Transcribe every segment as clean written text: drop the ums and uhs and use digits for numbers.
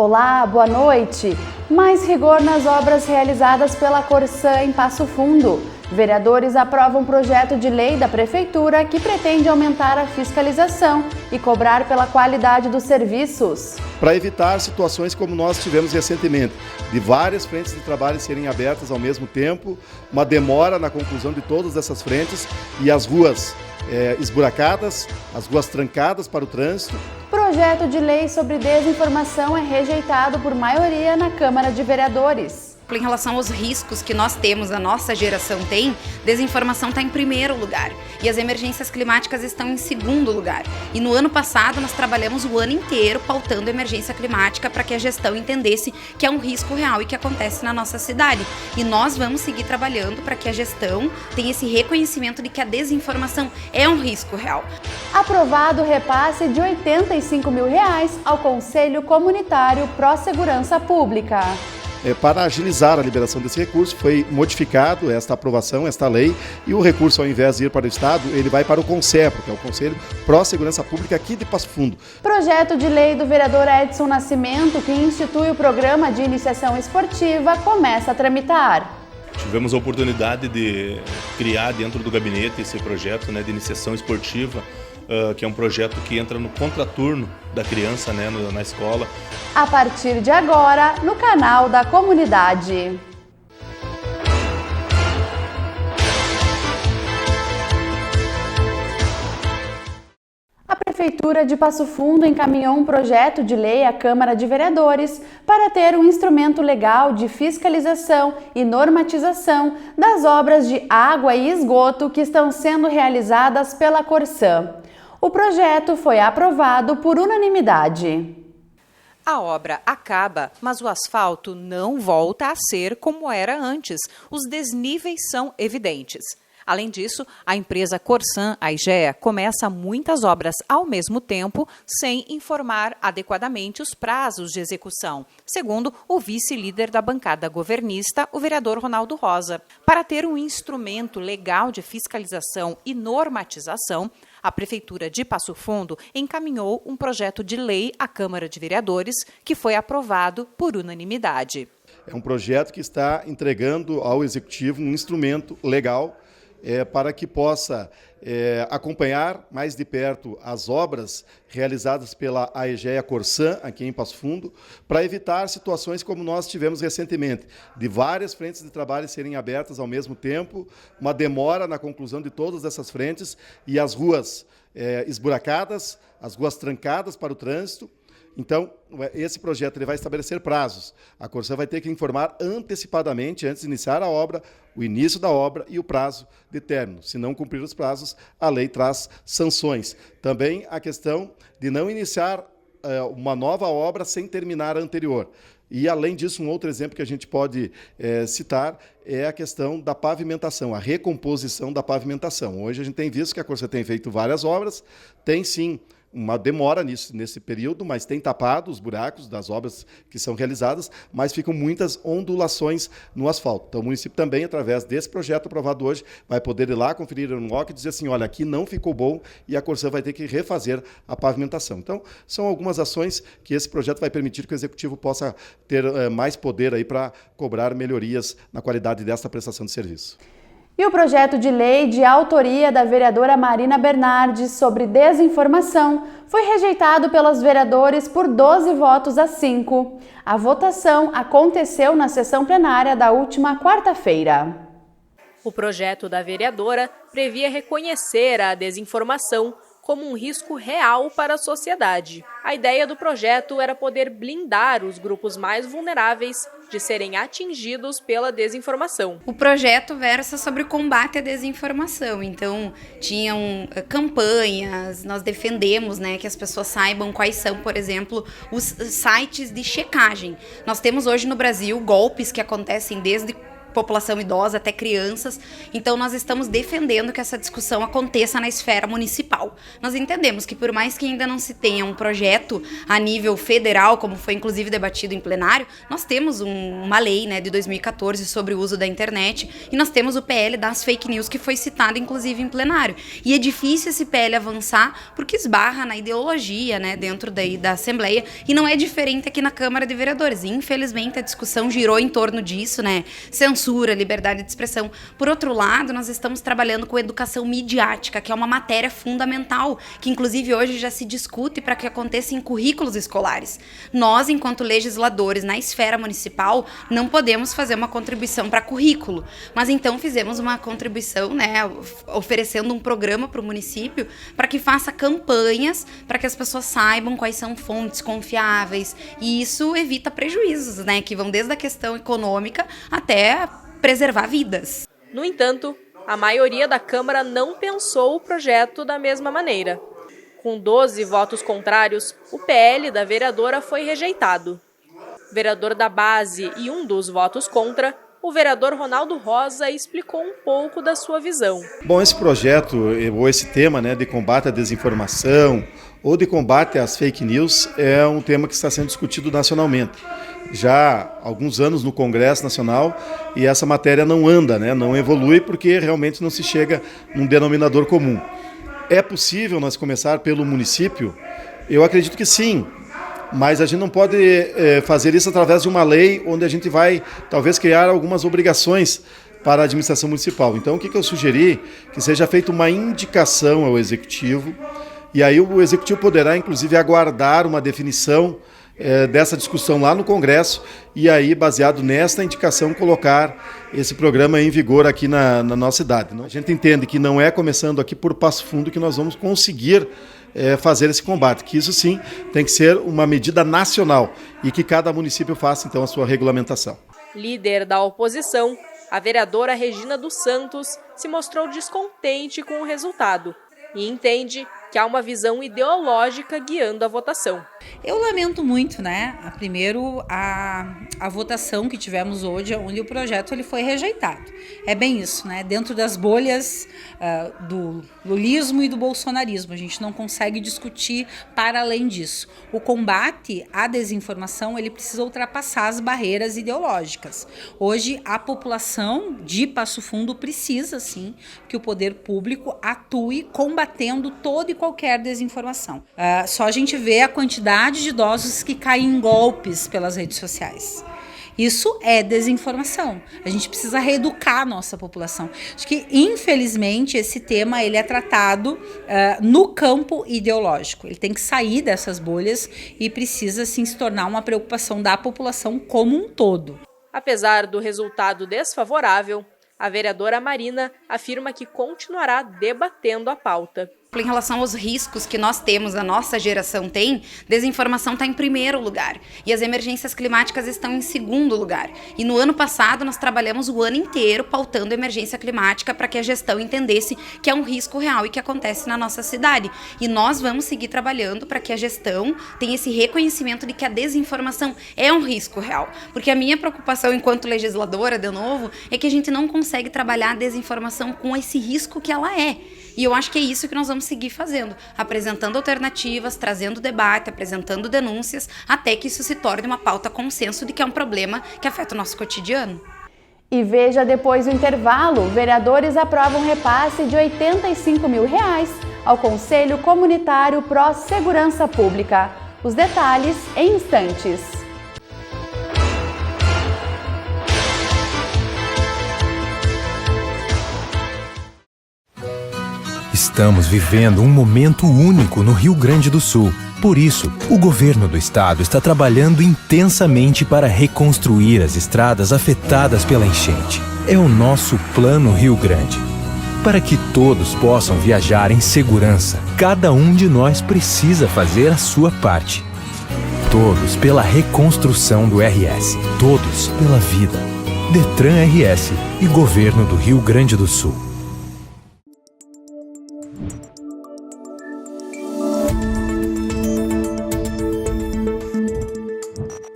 Olá, boa noite. Mais rigor nas obras realizadas pela Corsã em Passo Fundo. Vereadores aprovam projeto de lei da Prefeitura que pretende aumentar a fiscalização e cobrar pela qualidade dos serviços. Para evitar situações como nós tivemos recentemente, de várias frentes de trabalho serem abertas ao mesmo tempo, uma demora na conclusão de todas essas frentes e as ruas esburacadas, as ruas trancadas para o trânsito. Projeto de lei sobre desinformação é rejeitado por maioria na Câmara de Vereadores. Em relação aos riscos que nós temos, a nossa geração tem, desinformação está em primeiro lugar e as emergências climáticas estão em segundo lugar. E no ano passado nós trabalhamos o ano inteiro pautando a emergência climática para que a gestão entendesse que é um risco real e que acontece na nossa cidade. E nós vamos seguir trabalhando para que a gestão tenha esse reconhecimento de que a desinformação é um risco real. Aprovado repasse de R$ 85 mil ao Conselho Comunitário Pró-Segurança Pública. Para agilizar a liberação desse recurso, foi modificado esta aprovação, esta lei, e o recurso, ao invés de ir para o Estado, ele vai para o CONSEPRO, que é o Conselho Pró-Segurança Pública aqui de Passo Fundo. Projeto de lei do vereador Edson Nascimento, que institui o programa de iniciação esportiva, começa a tramitar. Tivemos a oportunidade de criar dentro do gabinete esse projeto, de iniciação esportiva, que é um projeto que entra no contraturno da criança, na escola. A partir de agora, no canal da comunidade. A Prefeitura de Passo Fundo encaminhou um projeto de lei à Câmara de Vereadores para ter um instrumento legal de fiscalização e normatização das obras de água e esgoto que estão sendo realizadas pela Corsã. O projeto foi aprovado por unanimidade. A obra acaba, mas o asfalto não volta a ser como era antes. Os desníveis são evidentes. Além disso, a empresa Corsã, a IGEA, começa muitas obras ao mesmo tempo, sem informar adequadamente os prazos de execução, segundo o vice-líder da bancada governista, o vereador Ronaldo Rosa. Para ter um instrumento legal de fiscalização e normatização, a Prefeitura de Passo Fundo encaminhou um projeto de lei à Câmara de Vereadores, que foi aprovado por unanimidade. É um projeto que está entregando ao Executivo um instrumento legal para que possa acompanhar mais de perto as obras realizadas pela AEGEA Corsã, aqui em Passo Fundo, para evitar situações como nós tivemos recentemente, de várias frentes de trabalho serem abertas ao mesmo tempo, uma demora na conclusão de todas essas frentes e as ruas esburacadas, as ruas trancadas para o trânsito. Então, esse projeto ele vai estabelecer prazos. A Corsã vai ter que informar antecipadamente, antes de iniciar a obra, o início da obra e o prazo de término. Se não cumprir os prazos, a lei traz sanções. Também a questão de não iniciar uma nova obra sem terminar a anterior. E, além disso, um outro exemplo que a gente pode citar é a questão da pavimentação, a recomposição da pavimentação. Hoje a gente tem visto que a Corsã tem feito várias obras, tem sim uma demora nesse período, mas tem tapado os buracos das obras que são realizadas, mas ficam muitas ondulações no asfalto. Então, o município também, através desse projeto aprovado hoje, vai poder ir lá, conferir no MOC e dizer assim, olha, aqui não ficou bom e a Corsã vai ter que refazer a pavimentação. Então, são algumas ações que esse projeto vai permitir que o Executivo possa ter mais poder aí para cobrar melhorias na qualidade desta prestação de serviço. E o projeto de lei de autoria da vereadora Marina Bernardes sobre desinformação foi rejeitado pelos vereadores por 12 votos a 5. A votação aconteceu na sessão plenária da última quarta-feira. O projeto da vereadora previa reconhecer a desinformação como um risco real para a sociedade. A ideia do projeto era poder blindar os grupos mais vulneráveis de serem atingidos pela desinformação. O projeto versa sobre o combate à desinformação, então tinham campanhas, nós defendemos que as pessoas saibam quais são, por exemplo, os sites de checagem. Nós temos hoje no Brasil golpes que acontecem desde população idosa até crianças. Então nós estamos defendendo que essa discussão aconteça na esfera municipal. Nós entendemos que por mais que ainda não se tenha um projeto a nível federal, como foi inclusive debatido em plenário, nós temos uma lei, né, de 2014 sobre o uso da internet, e nós temos o PL das fake news que foi citado inclusive em plenário. E é difícil esse PL avançar porque esbarra na ideologia, né, dentro da Assembleia, e não é diferente aqui na Câmara de Vereadores. Infelizmente a discussão girou em torno disso, né, censura, liberdade de expressão. Por outro lado, nós estamos trabalhando com educação midiática, que é uma matéria fundamental, que inclusive hoje já se discute para que aconteça em currículos escolares. Nós, enquanto legisladores na esfera municipal, não podemos fazer uma contribuição para currículo, mas então fizemos uma contribuição, né, oferecendo um programa para o município para que faça campanhas para que as pessoas saibam quais são fontes confiáveis, e isso evita prejuízos, né, que vão desde a questão econômica até preservar vidas. No entanto, a maioria da Câmara não pensou o projeto da mesma maneira. Com 12 votos contrários, o PL da vereadora foi rejeitado. Vereador da base e um dos votos contra, o vereador Ronaldo Rosa explicou um pouco da sua visão. Bom, esse projeto, ou esse tema, né, de combate à desinformação ou de combate às fake news é um tema que está sendo discutido nacionalmente. Já há alguns anos no Congresso Nacional, e essa matéria não anda, né, não evolui porque realmente não se chega num denominador comum. É possível nós começar pelo município? Eu acredito que sim, mas a gente não pode fazer isso através de uma lei onde a gente vai talvez criar algumas obrigações para a administração municipal. Então o que eu sugeri? Que seja feita uma indicação ao Executivo, e aí o Executivo poderá inclusive aguardar uma definição dessa discussão lá no Congresso, e aí, baseado nesta indicação, colocar esse programa em vigor aqui na nossa cidade. A gente entende que não é começando aqui por Passo Fundo que nós vamos conseguir fazer esse combate, que isso sim tem que ser uma medida nacional e que cada município faça então a sua regulamentação. Líder da oposição, a vereadora Regina dos Santos se mostrou descontente com o resultado e entende que há uma visão ideológica guiando a votação. Eu lamento muito, né? Primeiro, a votação que tivemos hoje, onde o projeto ele foi rejeitado. É bem isso, né? Dentro das bolhas do lulismo e do bolsonarismo, a gente não consegue discutir para além disso. O combate à desinformação, ele precisa ultrapassar as barreiras ideológicas. Hoje, a população de Passo Fundo precisa, sim, que o poder público atue combatendo toda e qualquer desinformação. Só a gente vê a quantidade de idosos que caem em golpes pelas redes sociais. Isso é desinformação. A gente precisa reeducar a nossa população. Acho que, infelizmente, esse tema ele é tratado no campo ideológico. Ele tem que sair dessas bolhas e precisa sim, se tornar uma preocupação da população como um todo. Apesar do resultado desfavorável, a vereadora Marina afirma que continuará debatendo a pauta. Em relação aos riscos que nós temos, a nossa geração tem, desinformação está em primeiro lugar e as emergências climáticas estão em segundo lugar. E no ano passado nós trabalhamos o ano inteiro pautando emergência climática para que a gestão entendesse que é um risco real e que acontece na nossa cidade. E nós vamos seguir trabalhando para que a gestão tenha esse reconhecimento de que a desinformação é um risco real. Porque a minha preocupação enquanto legisladora, de novo, é que a gente não consegue trabalhar a desinformação com esse risco que ela é. E eu acho que é isso que nós vamos seguir fazendo, apresentando alternativas, trazendo debate, apresentando denúncias, até que isso se torne uma pauta consenso de que é um problema que afeta o nosso cotidiano. E veja depois do intervalo, vereadores aprovam repasse de R$ 85 mil ao Conselho Comunitário Pró Segurança Pública. Os detalhes em instantes. Estamos vivendo um momento único no Rio Grande do Sul. Por isso, o governo do estado está trabalhando intensamente para reconstruir as estradas afetadas pela enchente. É o nosso Plano Rio Grande. Para que todos possam viajar em segurança, cada um de nós precisa fazer a sua parte. Todos pela reconstrução do RS. Todos pela vida. Detran RS e Governo do Rio Grande do Sul.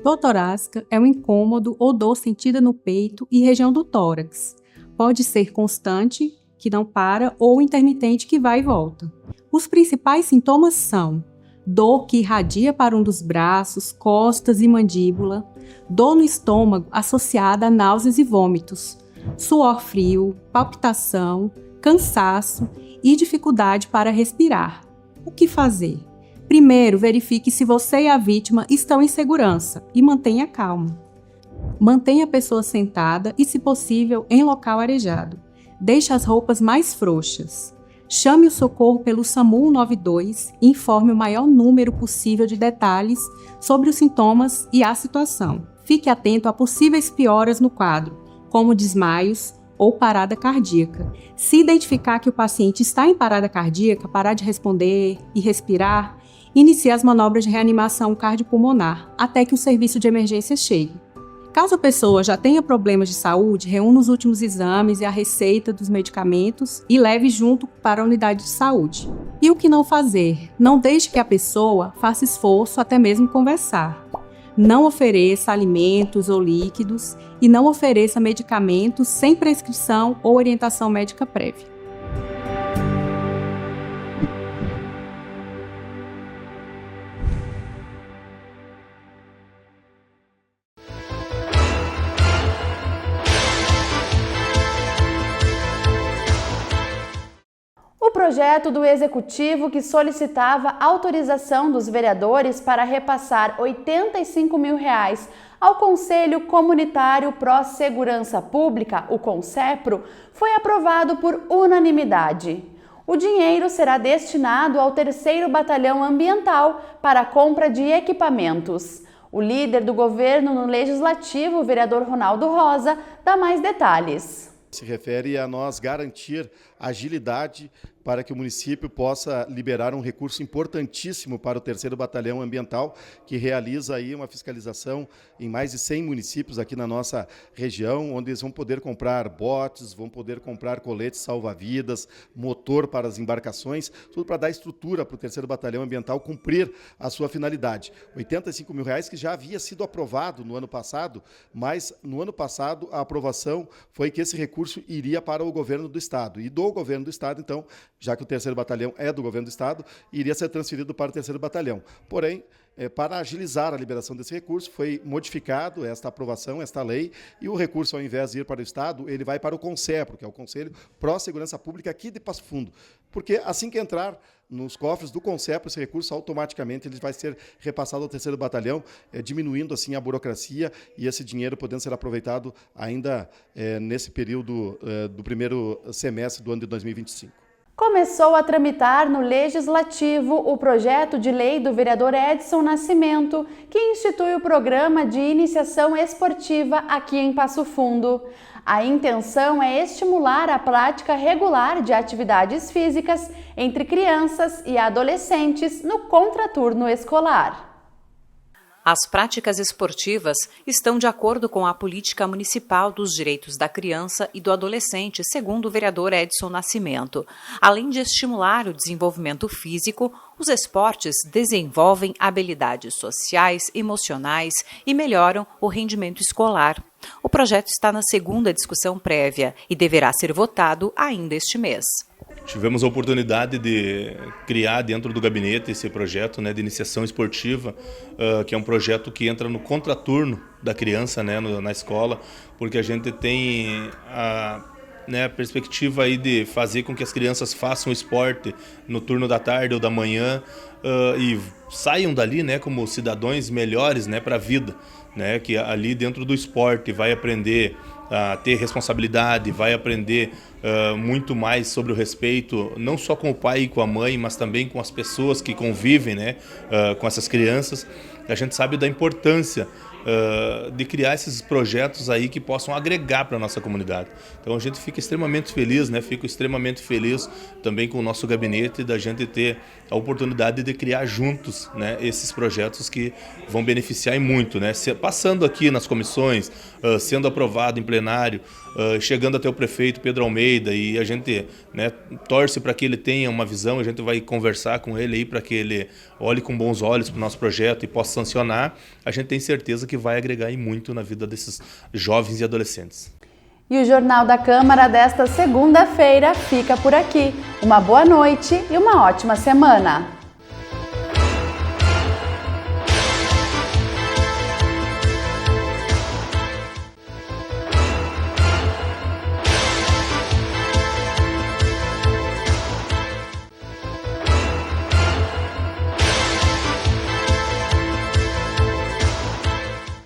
Dor torácica é um incômodo ou dor sentida no peito e região do tórax. Pode ser constante, que não para, ou intermitente, que vai e volta. Os principais sintomas são dor que irradia para um dos braços, costas e mandíbula, dor no estômago associada a náuseas e vômitos, suor frio, palpitação, cansaço e dificuldade para respirar. O que fazer? Primeiro, verifique se você e a vítima estão em segurança e mantenha calma. Mantenha a pessoa sentada e, se possível, em local arejado. Deixe as roupas mais frouxas. Chame o socorro pelo SAMU 192 e informe o maior número possível de detalhes sobre os sintomas e a situação. Fique atento a possíveis pioras no quadro, como desmaios ou parada cardíaca. Se identificar que o paciente está em parada cardíaca, parar de responder e respirar, inicie as manobras de reanimação cardiopulmonar até que o serviço de emergência chegue. Caso a pessoa já tenha problemas de saúde, reúna os últimos exames e a receita dos medicamentos e leve junto para a unidade de saúde. E o que não fazer? Não deixe que a pessoa faça esforço até mesmo conversar. Não ofereça alimentos ou líquidos e não ofereça medicamentos sem prescrição ou orientação médica prévia. O projeto do Executivo que solicitava autorização dos vereadores para repassar R$ 85 mil ao Conselho Comunitário Pró-Segurança Pública, o CONSEPRO, foi aprovado por unanimidade. O dinheiro será destinado ao 3º Batalhão Ambiental para a compra de equipamentos. O líder do governo no Legislativo, o vereador Ronaldo Rosa, dá mais detalhes. Se refere a nós garantir agilidade para que o município possa liberar um recurso importantíssimo para o 3º Batalhão Ambiental, que realiza aí uma fiscalização em mais de 100 municípios aqui na nossa região, onde eles vão poder comprar botes, vão poder comprar coletes salva-vidas, motor para as embarcações, tudo para dar estrutura para o 3º Batalhão Ambiental cumprir a sua finalidade. R$ 85 mil que já havia sido aprovado no ano passado, mas no ano passado a aprovação foi que esse recurso iria para o governo do Estado. E do governo do Estado, então, já que o 3º Batalhão é do governo do Estado, iria ser transferido para o 3º Batalhão. Porém, para agilizar a liberação desse recurso, foi modificado esta aprovação, esta lei, e o recurso, ao invés de ir para o Estado, ele vai para o CONSEPRO, que é o Conselho Pró-Segurança Pública aqui de Passo Fundo. Porque assim que entrar nos cofres do CONSEPRO, esse recurso automaticamente ele vai ser repassado ao 3º Batalhão, diminuindo assim a burocracia e esse dinheiro podendo ser aproveitado ainda nesse período do primeiro semestre do ano de 2025. Começou a tramitar no Legislativo o projeto de lei do vereador Edson Nascimento, que institui o programa de iniciação esportiva aqui em Passo Fundo. A intenção é estimular a prática regular de atividades físicas entre crianças e adolescentes no contraturno escolar. As práticas esportivas estão de acordo com a política municipal dos direitos da criança e do adolescente, segundo o vereador Edson Nascimento. Além de estimular o desenvolvimento físico, os esportes desenvolvem habilidades sociais, emocionais e melhoram o rendimento escolar. O projeto está na 2ª discussão prévia e deverá ser votado ainda este mês. Tivemos a oportunidade de criar dentro do gabinete esse projeto, né, de iniciação esportiva, que é um projeto que entra no contraturno da criança, né, na escola, porque a gente tem a perspectiva aí de fazer com que as crianças façam esporte no turno da tarde ou da manhã e saiam dali, né, como cidadãos melhores, né, para a vida, né, que ali dentro do esporte vai aprender a ter responsabilidade, vai aprender muito mais sobre o respeito, não só com o pai e com a mãe, mas também com as pessoas que convivem, né, com essas crianças. A gente sabe da importância de criar esses projetos aí que possam agregar para a nossa comunidade. Então a gente fica extremamente feliz, né? Fico extremamente feliz também com o nosso gabinete da gente ter a oportunidade de criar juntos, né, esses projetos que vão beneficiar e muito, né? Passando aqui nas comissões, sendo aprovado em plenário, chegando até o prefeito Pedro Almeida, e a gente, né, torce para que ele tenha uma visão, a gente vai conversar com ele aí para que ele olhe com bons olhos para o nosso projeto e possa sancionar. A gente tem certeza que vai agregar e muito na vida desses jovens e adolescentes. E o Jornal da Câmara desta segunda-feira fica por aqui. Uma boa noite e uma ótima semana!